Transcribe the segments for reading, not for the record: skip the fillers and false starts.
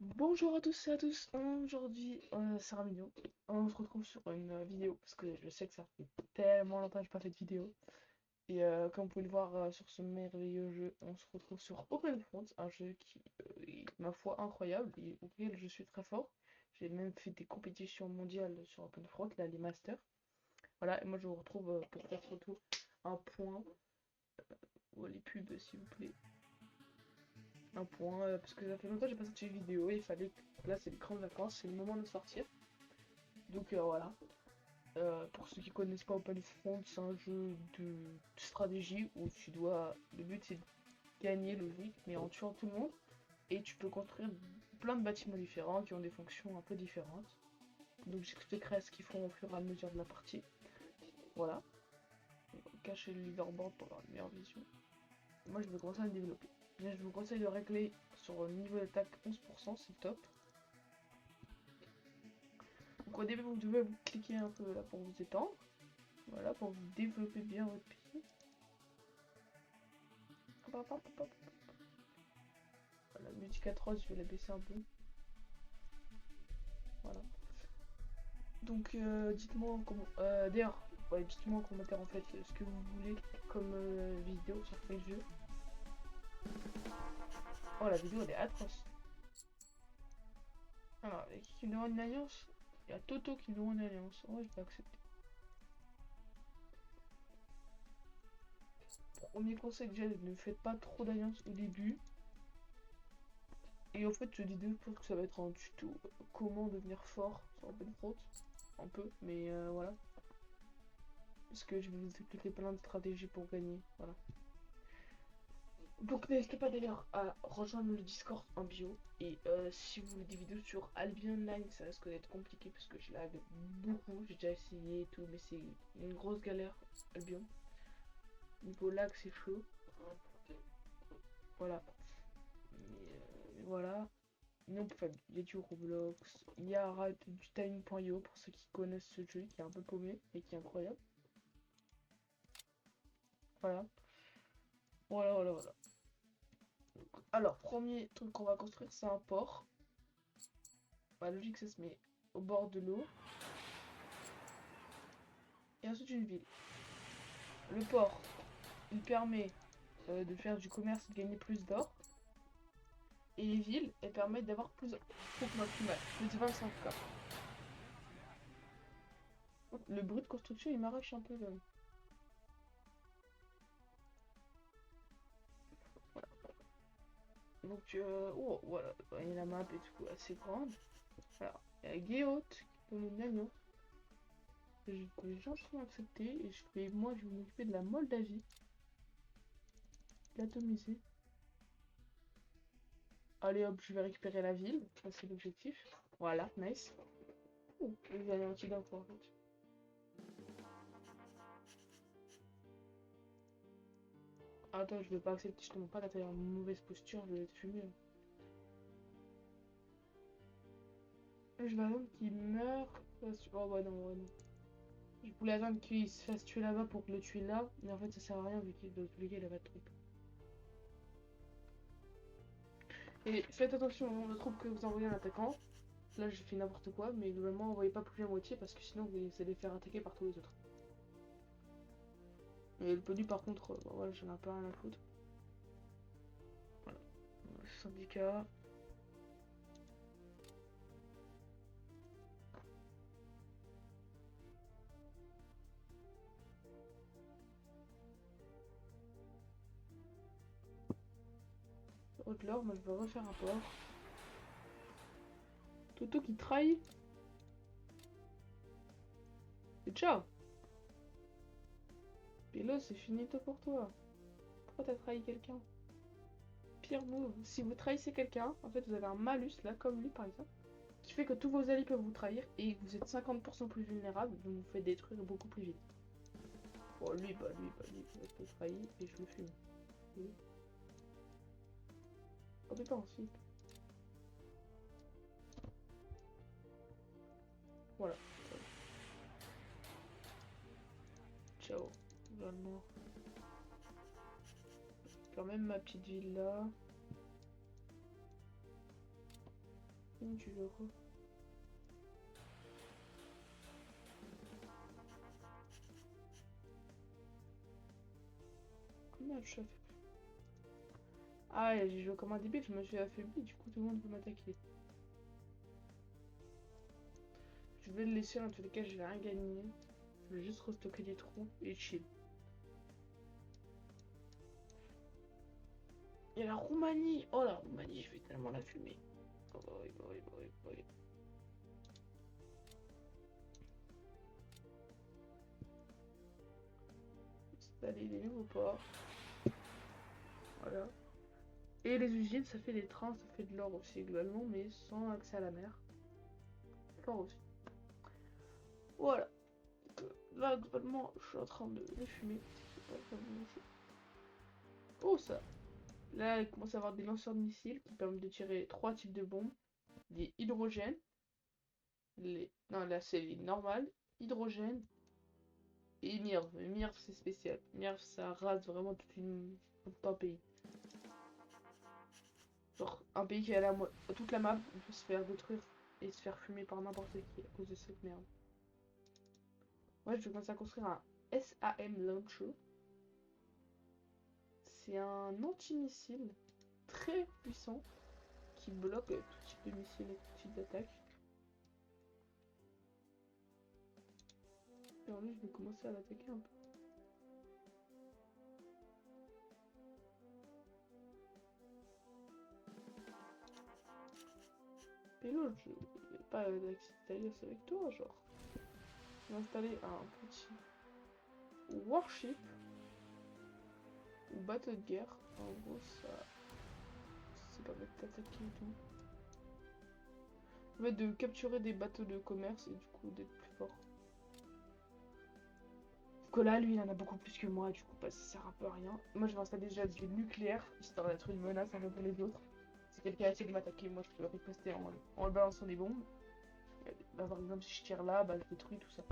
Bonjour à tous et à tous, aujourd'hui c'est Ramino. On se retrouve sur une vidéo parce que je sais que ça fait tellement longtemps que j'ai pas fait de vidéo. Et comme vous pouvez le voir sur ce merveilleux jeu, on se retrouve sur OpenFront, un jeu qui est ma foi incroyable et auquel je suis très fort. J'ai même fait des compétitions mondiales sur OpenFront, là les masters. Voilà, et moi je vous retrouve pour faire surtout un point, les pubs s'il vous plaît. Un point, parce que ça fait longtemps que j'ai pas sorti de vidéo et il fallait que là c'est les grandes vacances, c'est le moment de sortir. Donc voilà. Pour ceux qui connaissent pas Battlefront, c'est un jeu de stratégie où tu dois. Le but c'est de gagner, logique, mais en tuant tout le monde. Et tu peux construire plein de bâtiments différents qui ont des fonctions un peu différentes. Donc j'expliquerai ce qu'ils font au fur et à mesure de la partie. Voilà. Cacher le leaderboard pour avoir une meilleure vision. Moi je vais commencer à le développer. Déjà, je vous conseille de régler sur le niveau d'attaque 11%, c'est top. Donc au début vous devez vous cliquer un peu là pour vous étendre. Voilà, pour vous développer bien votre pays. Hop, hop, hop, hop. La musique atroce, je vais la baisser un peu. Voilà. Donc dites-moi en d'ailleurs, ouais, dites-moi en commentaire en fait ce que vous voulez comme vidéo sur quel jeu. Oh la vidéo elle est atroce. Alors, il y a qui me demande une alliance? Il y a Toto qui me demande une alliance. Ouais, je vais accepter. Premier conseil déjà, ne faites pas trop d'alliances au début. Et en fait, cette vidéo, je pense que ça va être un tuto comment devenir fort sur Battlefront. Un peu, mais voilà. Parce que je vais vous expliquer plein de stratégies pour gagner. Voilà. Donc n'hésitez pas d'ailleurs à rejoindre le Discord en bio. Et si vous voulez des vidéos sur Albion Online, ça risque d'être compliqué parce que je lag beaucoup. J'ai déjà essayé et tout, mais c'est une grosse galère, Albion. Niveau lag, c'est chaud. Voilà. Voilà. Non, enfin, il y a du Roblox. Il y a du Time.io pour ceux qui connaissent ce jeu qui est un peu paumé et qui est incroyable. Voilà. Voilà, voilà, voilà. Alors, premier truc qu'on va construire, c'est un port. Bah, logique, ça se met au bord de l'eau. Et ensuite, une ville. Le port, il permet de faire du commerce et de gagner plus d'or. Et les villes, elles permettent d'avoir plus. Trouve-moi plus mal. Plus de 25K. Le bruit de construction, il m'arrache un peu. Voilà. Donc, oh, voilà. Et la map est tout assez grande. Voilà. Il y a Guéot qui donne une alliance. Je vais gentiment accepter. Et moi, je vais m'occuper de la Moldavie. L'atomiser. Allez hop, je vais récupérer la ville. Ça, c'est l'objectif. Voilà, nice. Ouh, je vais aller un petit d'un coup en fait. Attends, je vais pas accepter, je te montre pas la taille en mauvaise posture, je vais te fumer. Je vais attendre qu'il meure. Oh bah non, ouais, non. Je voulais attendre qu'il se fasse tuer là-bas pour le tuer là, mais en fait ça sert à rien vu qu'il dans tous les cas il a pas de troupe. Et faites attention au nombre de troupes que vous envoyez à l'attaquant. Là j'ai fait n'importe quoi, mais globalement envoyez pas plus la moitié parce que sinon vous allez faire attaquer par tous les autres. Et le poli par contre, bah, voilà, j'en ai pas rien à foutre. Voilà. Syndicat. Haute-Lord, moi je vais refaire un port. Toto qui trahit. Et ciao! Et là c'est finito pour toi. Pourquoi t'as trahi quelqu'un? Pire move. Si vous trahissez quelqu'un, en fait vous avez un malus là, comme lui par exemple, qui fait que tous vos alliés peuvent vous trahir et vous êtes 50% plus vulnérable, donc vous faites détruire beaucoup plus vite. Bon lui, il va te trahir et je le fume. Oui. Oh putain aussi. Voilà. Ciao. Vers le nord. Quand même ma petite ville là. Tu veux quoi? Combien je fais? Ah, j'ai joué comme un débile, je me suis affaibli, du coup tout le monde peut m'attaquer. Je vais le laisser, dans tous les cas, je vais rien gagner. Je vais juste restocker des troupes et chill. Et la Roumanie! Oh la Roumanie, je vais tellement la fumer. Oh bah oui, bah oui, bah oui, bah oui. Installer des nouveaux ports. Voilà. Et les usines, ça fait des trains, ça fait de l'or aussi globalement, mais sans accès à la mer. L'or aussi. Voilà. Donc, là, globalement, je suis en train de les fumer. Oh ça! Là, il commence à avoir des lanceurs de missiles qui permettent de tirer 3 types de bombes. Des hydrogènes. Non, là, c'est les normales. Hydrogène et MIRV. MIRV, c'est spécial. MIRV, ça rase vraiment tout un pays. Genre, un pays qui a toute la map, il peut se faire détruire et se faire fumer par n'importe qui à cause de cette merde. Moi, je vais commencer à construire un SAM Launcher. C'est un anti-missile très puissant qui bloque tout type de missile et tout type d'attaque. Et en lui, je vais commencer à l'attaquer un peu. Et l'autre, je vais pas d'alliance avec toi, genre. Je vais installer un petit warship ou bateau de guerre. En gros, ça permet de t'attaquer et tout. En fait, de capturer des bateaux de commerce et du coup d'être plus fort. Sauf que là, lui, il en a beaucoup plus que moi, du coup, bah, ça sert un peu à rien. Moi, je vais installer déjà du nucléaire, histoire d'être une menace un peu pour les autres. Si quelqu'un essaie de m'attaquer, moi, je peux riposter en balançant des bombes. Bah, par exemple, si je tire là, bah, je détruis tout ça.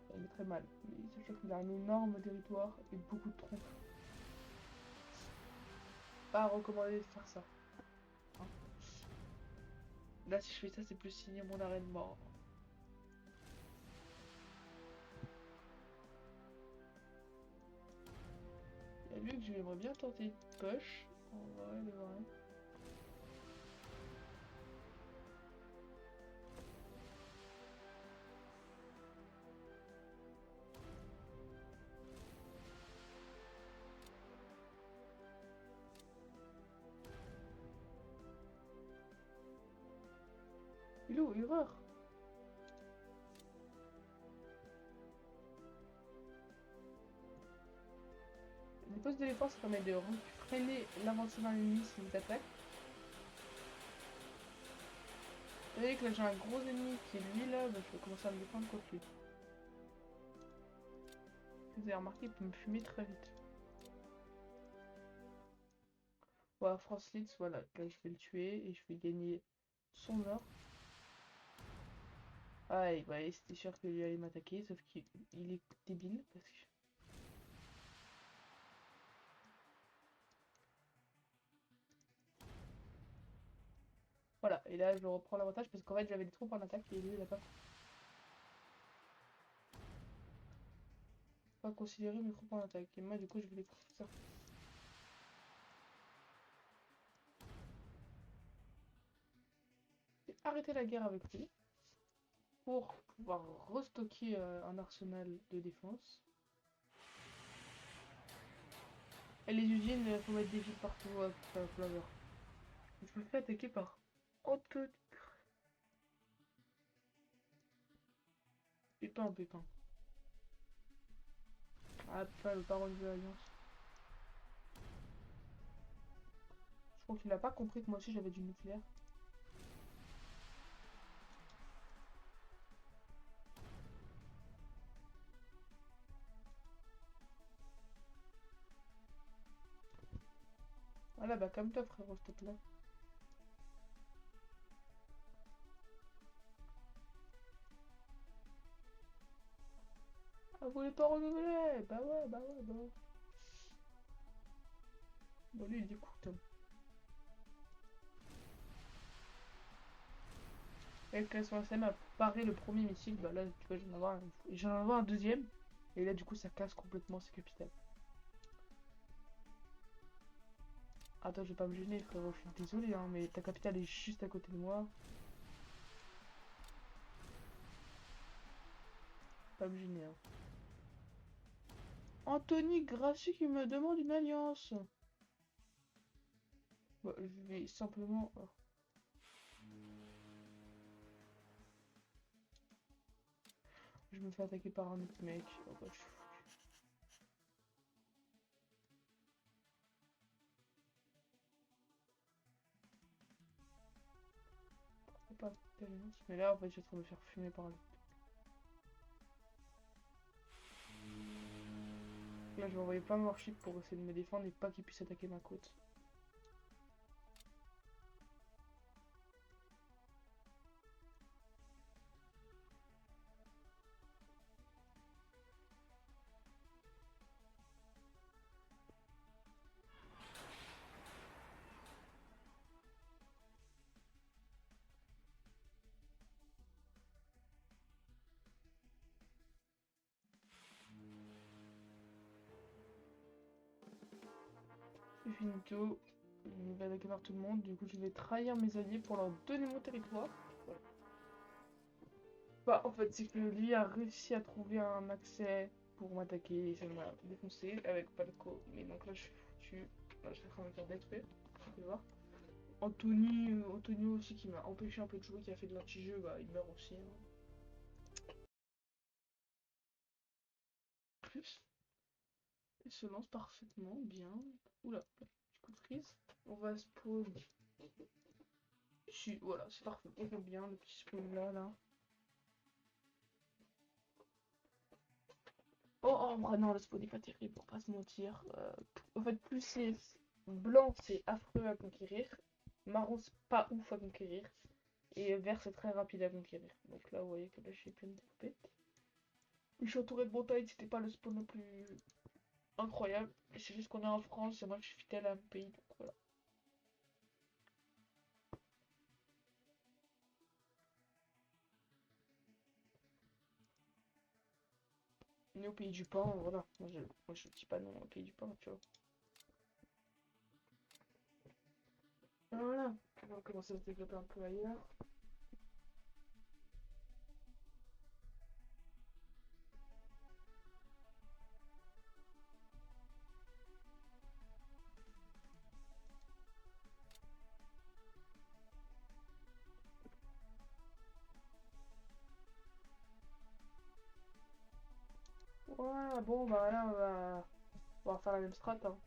Ça me met très mal. Mais sachant qu'il a un énorme territoire et beaucoup de troupes. Pas recommandé de faire ça. Hein. Là, si je fais ça, c'est plus signer mon arrêt de mort. Il y a lui que j'aimerais bien tenter de push. En vrai, de vrai. Il est où, Hureur? Les postes de défense, ça permet de freiner l'avancement ennemi s'ils attaquent. Vous voyez que là j'ai un gros ennemi qui est lui là, donc je vais commencer à me défendre contre lui. Vous avez remarqué, il peut me fumer très vite. Voilà, France Leeds, voilà, là je vais le tuer et je vais gagner son or. Ah, et bah, c'était sûr que lui allait m'attaquer, sauf qu'il est débile parce que. Voilà, et là je reprends l'avantage parce qu'en fait j'avais des troupes en attaque et lui il a pas considéré mes troupes en attaque. Et moi du coup je vais les faire arrêter la guerre avec lui pour pouvoir restocker un arsenal de défense. Et les usines, faut mettre des villes partout à Flavor. Je me fais attaquer par Otto Pépin, Pépin. Ah, pas le parole de l'Alliance. Je crois qu'il a pas compris que moi aussi j'avais du nucléaire. Voilà, bah comme toi frérot, s'il te plaît. Ah, vous voulez pas renouveler? Bah ouais, bah ouais, bah ouais. Bon, lui il écoute. Et quand SOSM a paré le premier missile, bah là, tu vois, j'en ai avoir un deuxième. Et là, du coup, ça casse complètement ses capitales. Attends, je vais pas me gêner, frérot, je suis désolé, hein, mais ta capitale est juste à côté de moi. Pas me gêner, hein. Anthony Grassi qui me demande une alliance. Bah, je vais simplement... Je me fais attaquer par un autre mec. Oh, bah, je suis foutu. C'est pas d'alliance. Mais là, en fait, je suis en train de me faire fumer par lui. Là, je vais envoyer plein de warships pour essayer de me défendre et pas qu'il puisse attaquer ma côte. C'est finito. Je vais attaquer par tout le monde. Du coup, je vais trahir mes alliés pour leur donner mon territoire. Voilà. Bah, en fait, c'est que lui a réussi à trouver un accès pour m'attaquer et ça m'a défoncé avec Palco. Mais donc là, je suis foutu. Là, je suis en train de me faire détruire. Tu peux voir. Anthony aussi qui m'a empêché un peu de jouer, qui a fait de l'anti-jeu, bah il meurt aussi, hein. Plus, il se lance parfaitement, bien. Oula, petit coup de freeze. On va spawn. Ici, voilà, c'est parfait. On voit bien le petit spawn là. Oh, en vrai, non, le spawn n'est pas terrible, pour pas se mentir. En fait, plus c'est blanc, c'est affreux à conquérir. Marron, c'est pas ouf à conquérir. Et vert, c'est très rapide à conquérir. Donc là, vous voyez que là, je suis pleine de poupettes. Je suis entouré de montagnes, c'était pas le spawn le plus incroyable. C'est juste qu'on est en France et moi je suis fidèle à mon pays, donc voilà. On est au pays du pain, voilà. Moi je dis pas non au pays du pain, tu vois. Voilà. On va commencer à se développer un peu ailleurs. Voilà, bon bah là on va faire la même strat, hein.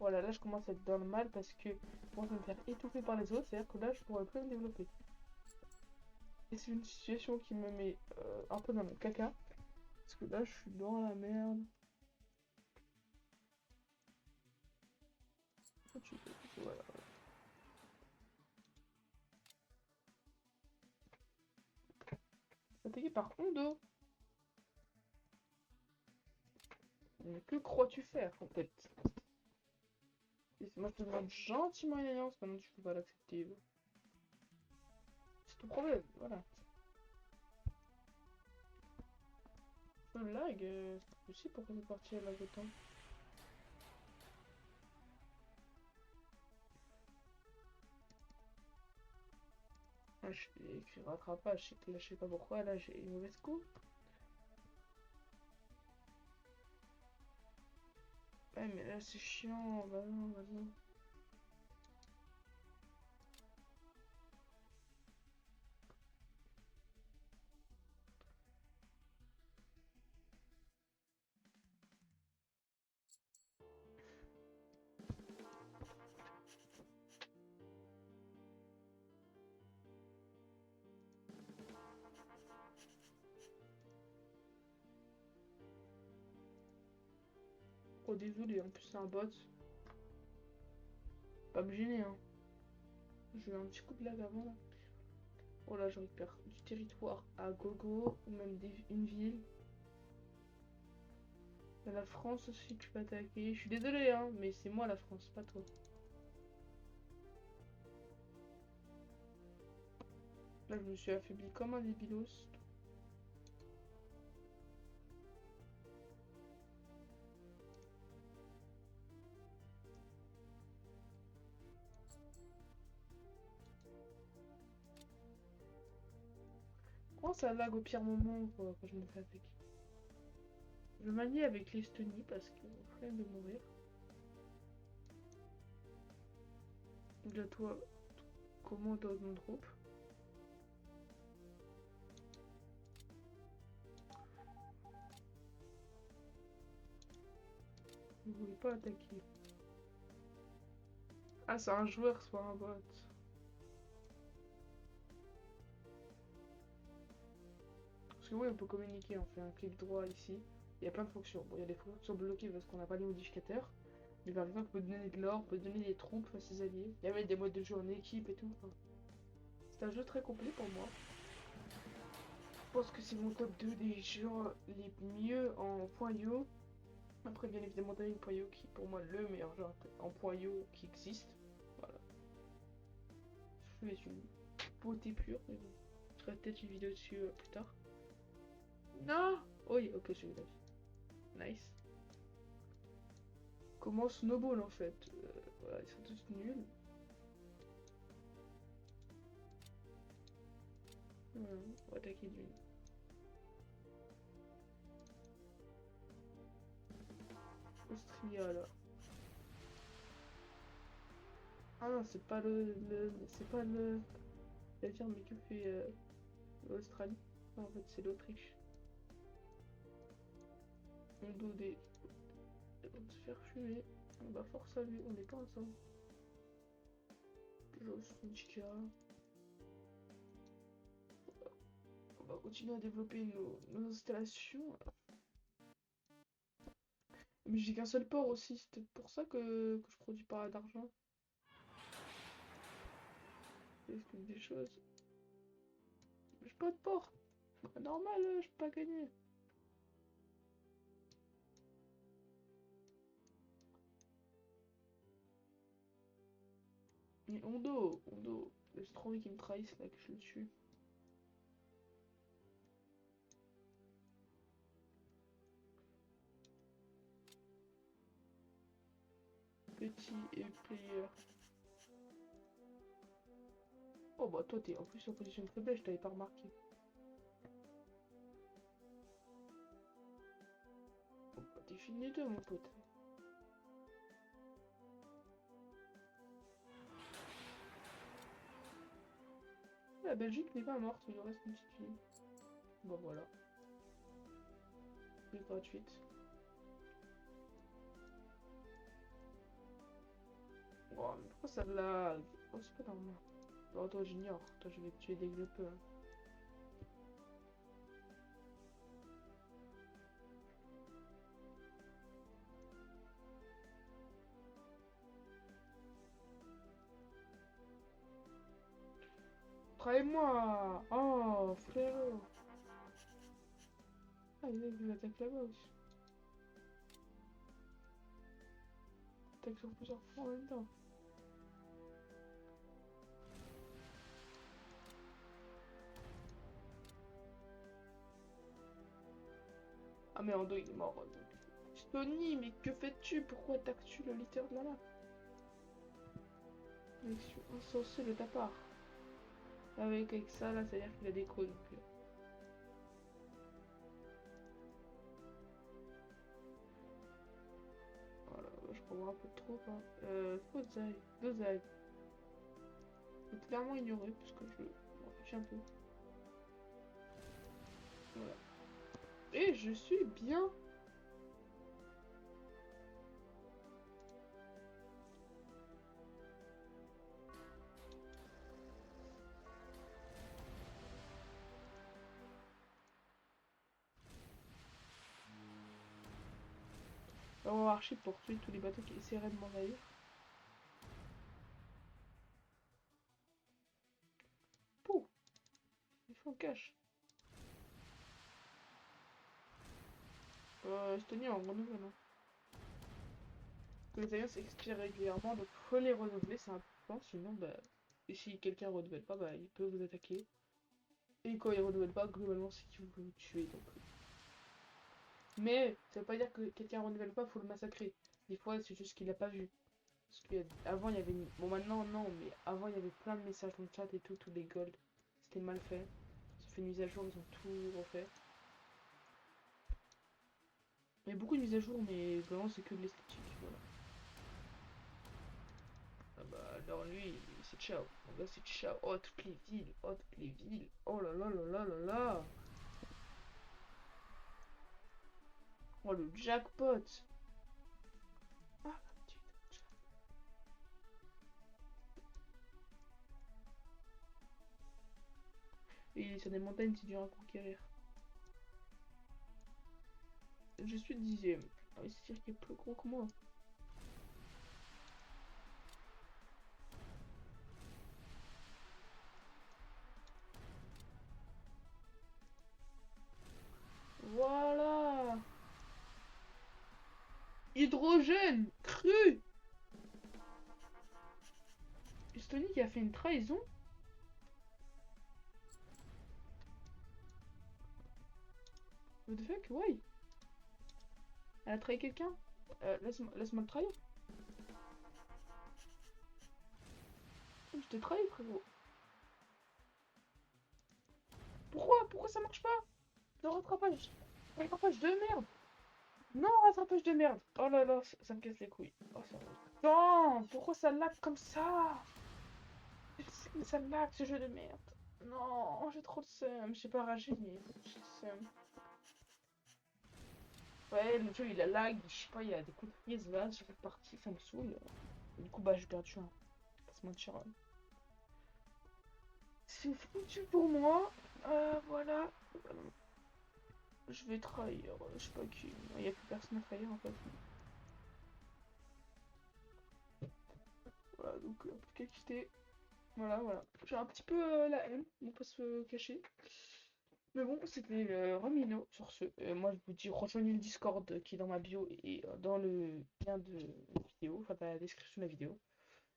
Voilà, là je commence à être dans le mal parce que moi je vais me faire étouffer par les autres, c'est-à-dire que là je pourrais plus me développer. Et c'est une situation qui me met un peu dans le caca. Parce que là je suis dans la merde. Voilà. Attaqué par Hondo. Mais que crois-tu faire en fait? Moi je te demande gentiment une alliance, maintenant tu peux pas l'accepter. C'est ton problème, voilà. Le lag, c'est pas possible pourquoi cette partie elle lag autant. Ah, je vais écrire rattrapage, c'est que là je sais pas pourquoi, là j'ai une mauvaise coup. Ouais mais là c'est chiant, bah non, vas-y. Oh désolé, en plus c'est un bot. Pas me gêner hein. J'ai eu un petit coup de lag avant là. Oh là je récupère du territoire à gogo ou même une ville. Il y a la France aussi que tu peux attaquer. Je suis désolé hein, mais c'est moi la France, pas toi. Là je me suis affaibli comme un débilos. Oh ça lag au pire moment quoi, quand je me fais attaquer. Je m'allie avec l'Estonie parce que flemme de mourir. Là toi, comment dans mon troupe? Vous voulez pas attaquer. Ah c'est un joueur, soit un bot. Parce que oui on peut communiquer, on fait un clic droit ici. Il y a plein de fonctions. Bon il y a des fonctions qui sont bloquées parce qu'on n'a pas les modificateurs. Mais par exemple on peut donner de l'or, on peut donner des troupes à ses alliés. Il y a même des modes de jeu en équipe et tout. Enfin, c'est un jeu très complet pour moi. Je pense que c'est mon top 2 des jeux les mieux en point .io. Après, bien évidemment, Dying Point .io qui est pour moi le meilleur jeu en point .io qui existe. Voilà. Je fais une beauté pure, mais bon. Je ferai peut-être une vidéo dessus plus tard. Non. Oui, ok, celui-là. Nice. Comment Snowball en fait. Voilà, ils sont tous nuls. Voilà, on va attaquer d'une. Austria là. Ah non, c'est pas c'est pas le. La dire, mais que fait l'Australie? Non, en fait, c'est l'Autriche. On doit on va se faire fumer. On va force à lui, on n'est pas ensemble. Josnitska. On va continuer à développer nos installations. Mais j'ai qu'un seul port aussi, c'est peut-être pour ça que je produis pas d'argent. C'est des choses. J'ai pas de port. Normal, je peux pas gagner. Mais Hondo, j'ai trop envie qu'il me trahisse là, que je le tue. Petit et player. Oh bah toi t'es en plus en position de faiblesse, je t'avais pas remarqué. Oh, bah, t'es fini de mon pote. La Belgique n'est pas morte, il nous reste une petite fille. Bon voilà, plus gratuite. Oh, mais pourquoi ça lag? Oh, c'est pas normal. Oh, toi, j'ignore. Toi, je vais te tuer dès que je peux. Hein. Trahis-moi! Oh, frérot! Ah, il attaque là-bas aussi. Il attaque sur plusieurs fois en même temps. Ah, mais Ando, il est mort. Donc. Stony, mais que fais-tu? Pourquoi attaques-tu le leader de la map? Action insensée de ta part. Avec ça, là, c'est-à-dire qu'il a des crocs, donc... Voilà, je comprends un peu trop, hein. Fozai, Dozai. Faut clairement ignorer, parce que je m'en fiche un peu. Voilà. Et je suis bien. avoir Warship pour tuer tous les bateaux qui essaieraient de m'envahir. Pouh, il faut un cash. Estonie en renouvelle. Hein. Les alliances expirent régulièrement, donc faut les renouveler, c'est important. Sinon, bah, si quelqu'un renouvelle pas, bah, il peut vous attaquer. Et quand il renouvelle pas, globalement, c'est qu'il veut vous tuer. Donc. Mais ça veut pas dire que quelqu'un renouvelle pas, faut le massacrer. Des fois, c'est juste qu'il a pas vu. Parce qu'avant, il y avait une... Bon, maintenant, non, mais avant, il y avait plein de messages dans le chat et tout, tous les golds. C'était mal fait. Ils ont fait une mise à jour, ils ont tout refait. Il y a beaucoup de mises à jour, mais vraiment, c'est que de l'esthétique, voilà. Ah bah, alors lui, c'est ciao. Là, c'est ciao. Oh, toutes les villes. Oh, toutes les villes. Oh là là là là là là. Oh, le jackpot. Ah, putain. Et il est sur des montagnes, c'est dur à conquérir. Je suis 10ème. Ah oui, c'est-à-dire qu'il est plus gros que moi. Voilà. Hydrogène cru. Estonie qui a fait une trahison. What the fuck? Why? Elle a trahi quelqu'un? Laisse-moi le trahir. Je t'ai trahi, frérot. Pourquoi ça marche pas? Le rattrapage. Rattrapage de merde. Non, rattrapage de merde. Oh là là, ça me casse les couilles. Oh, ça... Non, pourquoi ça lag comme ça? Ça lag ce jeu de merde. Non, j'ai trop le seum. J'ai pas ragé, mais j'ai le seum. Ouais, le jeu il a lag, je sais pas, il y a des coups de prise là sur cette partie, ça me saoule. Et du coup, bah j'ai perdu un. Pas se mentir. C'est foutu pour moi. Voilà. Je vais trahir. Je sais pas qui. Il y a plus personne à trahir en fait. Voilà, donc plus qu'à quitter. Voilà, voilà. J'ai un petit peu la haine, on va pas se cacher. Mais bon, c'était le Romino sur ce. Moi, je vous dis, rejoignez le Discord qui est dans ma bio et dans le lien de la vidéo, enfin dans la description de la vidéo.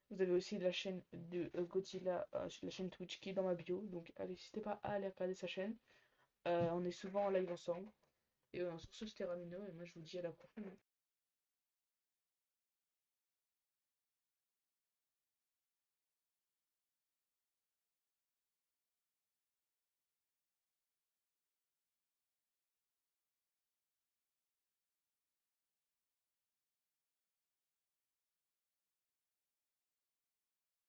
Vous avez aussi la chaîne de Godzilla, la chaîne Twitch qui est dans ma bio. Donc, n'hésitez pas à aller regarder sa chaîne. On est souvent en live ensemble. Et sur ce, c'était Ramino et moi, je vous dis à la prochaine.